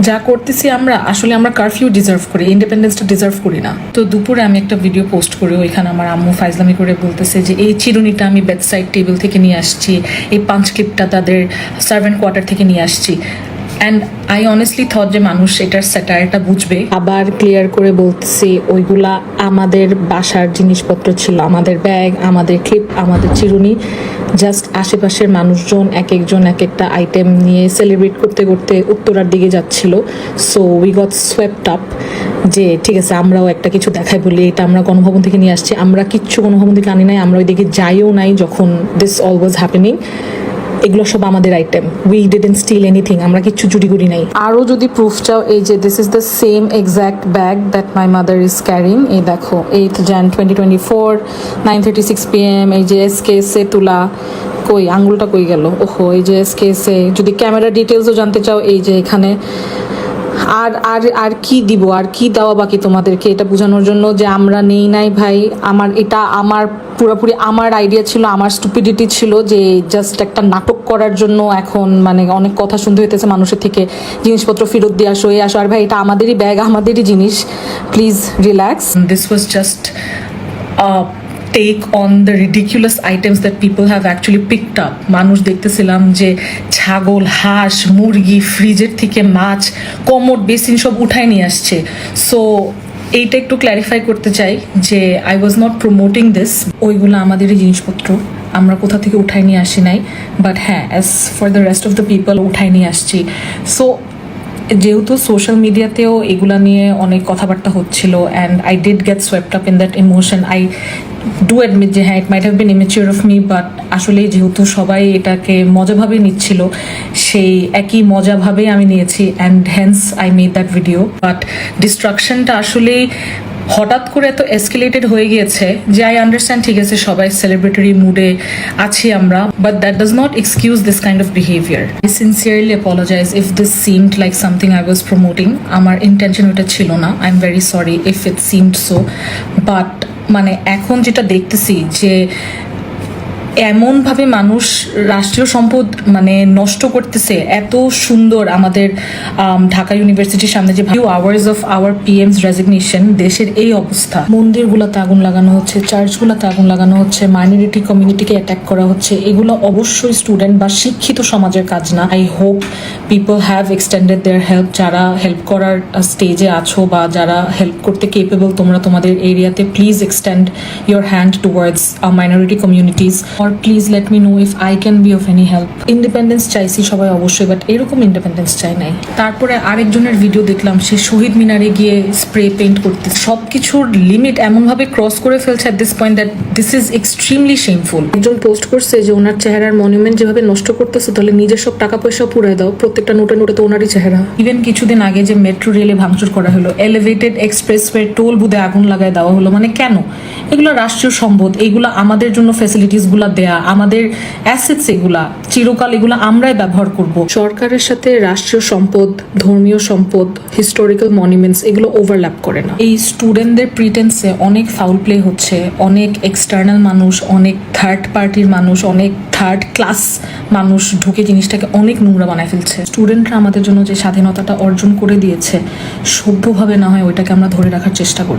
যা করতেছি আমরা আসলে আমরা কারফিউ ডিজার্ভ করি, ইন্ডিপেন্ডেন্সটা ডিজার্ভ করি না। তো দুপুরে আমি একটা ভিডিও পোস্ট করি, ওইখানে আমার আম্মু ফাইজলামি করে বলতেছে যে এই চিরুনিটা আমি বেডসাইড টেবিল থেকে নিয়ে আসছি, এই পাঞ্চ ক্লিপটা তাদের সার্ভেন্ট কোয়ার্টার থেকে নিয়ে আসছি। অ্যান্ড আই অনেস্টলি থট যে মানুষ এটার স্যাটায়ারটা বুঝবে। আবার ক্লিয়ার করে বলতেছি, ওইগুলা আমাদের বাসার জিনিসপত্র ছিল, আমাদের ব্যাগ, আমাদের ক্লিপ, আমাদের চিরুনি। জাস্ট আশেপাশের মানুষজন এক একজন এক একটা আইটেম নিয়ে সেলিব্রেট করতে করতে উত্তরার দিকে যাচ্ছিল। সো উই গট সোয়েপড আপ যে ঠিক আছে আমরাও একটা কিছু দেখাই বলি, এটা আমরা গণভবন থেকে নিয়ে আসছি। আমরা কিচ্ছু গণভবন থেকে আনি নাই, আমরা ওই দিকে যাইও নাই যখন দিস অল ওয়াজ হ্যাপেনিং। এগুলো সব আমাদের item, we didn't steal anything, আমরা কিচ্ছু চুরি করি নাই। আরও যদি প্রুফ চাও, এই যে this is the same exact bag that my mother is carrying. এই দেখো 8 Jan 2024 9:36 PM। এই যে এসকেএসএ তুলা, কই আঙ্গুলটা কই গেল, ওহো এই যে এসকেএসএ। যদি ক্যামেরা ডিটেলসও জানতে চাও, এই যে এখানে। আর আর আর কি দিব, আর কি দেওয়া বাকি তোমাদেরকে এটা বোঝানোর জন্য যে আমরা নেই নাই ভাই। এটা আমার পুরোপুরি আমার আইডিয়া ছিল, আমার স্টুপিডিটি ছিল যে জাস্ট একটা নাটক করার জন্য এখন মানে অনেক কথা শুনতে হইতেছে মানুষের থেকে, জিনিসপত্র ফেরত দিয়ে আসো, এই আসো। আর ভাই এটা আমাদেরই ব্যাগ, আমাদেরই জিনিস, please relax. This was just take on the ridiculous items that people have actually picked up. মানুষ দেখতেছিলাম যে ছাগল, হাঁস, মুরগি, ফ্রিজের থেকে মাছ, কমোড, বেসিন সব উঠায় নিয়ে আসছে। সো এইটা একটু ক্ল্যারিফাই করতে চাই যে I was not promoting this. ওইগুলো আমাদেরই জিনিসপত্র, আমরা কোথা থেকে উঠায় নিয়ে আসি নাই। বাট হ্যাঁ, as for the rest of the people উঠায় নিয়ে আসছি। সো যেহেতু সোশ্যাল মিডিয়াতেও এগুলা নিয়ে অনেক কথাবার্তা হচ্ছিল, and I did get swept up in that emotion. I do admit যে হ্যাঁ, it might have been immature of me, but আসলে যেহেতু সবাই এটাকে মজাভাবে নিচ্ছিল, সেই একই মজাভাবেই আমি নিয়েছি, and hence I made that video. But ডিস্ট্রাকশনটা আসলেই হঠাৎ করে এত এসকেলেটেড হয়ে গিয়েছে যে আই আন্ডারস্ট্যান্ড, ঠিক আছে সবাই সেলিব্রেটরি মুডে আছি আমরা, but that does not excuse this kind of behaviour. I sincerely apologise if this seemed like something I was promoting. আমার ইন্টেনশন ওটা ছিল না, I am very sorry if it seemed so. But মানে এখন যেটা দেখতেছি যে এমনভাবে মানুষ রাষ্ট্রীয় সম্পদ মানে নষ্ট করতেছে, এত সুন্দর আমাদের ঢাকা ইউনিভার্সিটির সামনে যে few hours of our পিএমস resignation, দেশের এই অবস্থা। মন্দিরগুলোতে আগুন লাগানো হচ্ছে, চার্চগুলোতে আগুন লাগানো হচ্ছে, মাইনরিটি কমিউনিটিকে অ্যাটাক করা হচ্ছে। এগুলো অবশ্যই স্টুডেন্ট বা শিক্ষিত সমাজের কাজ না। I hope people have extended their help. যারা হেল্প করার স্টেজে আছো বা যারা হেল্প করতে কেপেবল তোমরা তোমাদের এরিয়াতে, please extend your hand towards minority communities. Please let me know if I can be of any help. Independence চাইছি সবাই অবশ্যই, বাট এরকম ইন্ডিপেন্ডেন্স চাই নাই। তারপরে আরেকজনের ভিডিও দেখলাম, সে শহীদ মিনারে গিয়ে স্প্রে পেইন্ট করতে, সব কিছুর লিমিট এমনভাবে ক্রস করে ফেলছে at this point that this is extremely shameful. একজন পোস্ট করছে যে ওনার চেহারার মনুমেন্ট যেভাবে নষ্ট করতেছে, তাহলে নিজের সব টাকা পয়সা পুরাই দাও, প্রত্যেকটা নোটে নোটে তো ওনারই চেহারা। ইভেন কিছুদিন আগে যে মেট্রো রেলে ভাঙচুর করা হলো, এলিভেটেড এক্সপ্রেসওয়ে টোল বুথে আগুন লাগায় দেওয়া হলো, মানে কেন? এগুলো রাষ্ট্রীয় সম্পদ, এগুলো আমাদের জন্য ফ্যাসিলিটিসগুলো দেয়া, আমাদের অ্যাসেটস, এগুলা চিরকাল এগুলো আমরাই ব্যবহার করব। সরকারের সাথে রাষ্ট্রীয় সম্পদ, ধর্মীয় সম্পদ, হিস্টোরিক্যাল মনুমেন্টস এগুলো ওভারল্যাপ করে না। এই স্টুডেন্টদের প্রিটেন্সে অনেক ফাউল প্লে হচ্ছে, অনেক এক্সটার্নাল মানুষ, অনেক থার্ড পার্টির মানুষ, অনেক থার্ড ক্লাস মানুষ ঢুকে জিনিসটাকে অনেক নোংরা বানায় ফেলছে। স্টুডেন্টরা আমাদের জন্য যে স্বাধীনতাটা অর্জন করে দিয়েছে, সভ্যভাবে না হয় ওইটাকে আমরা ধরে রাখার চেষ্টা করি।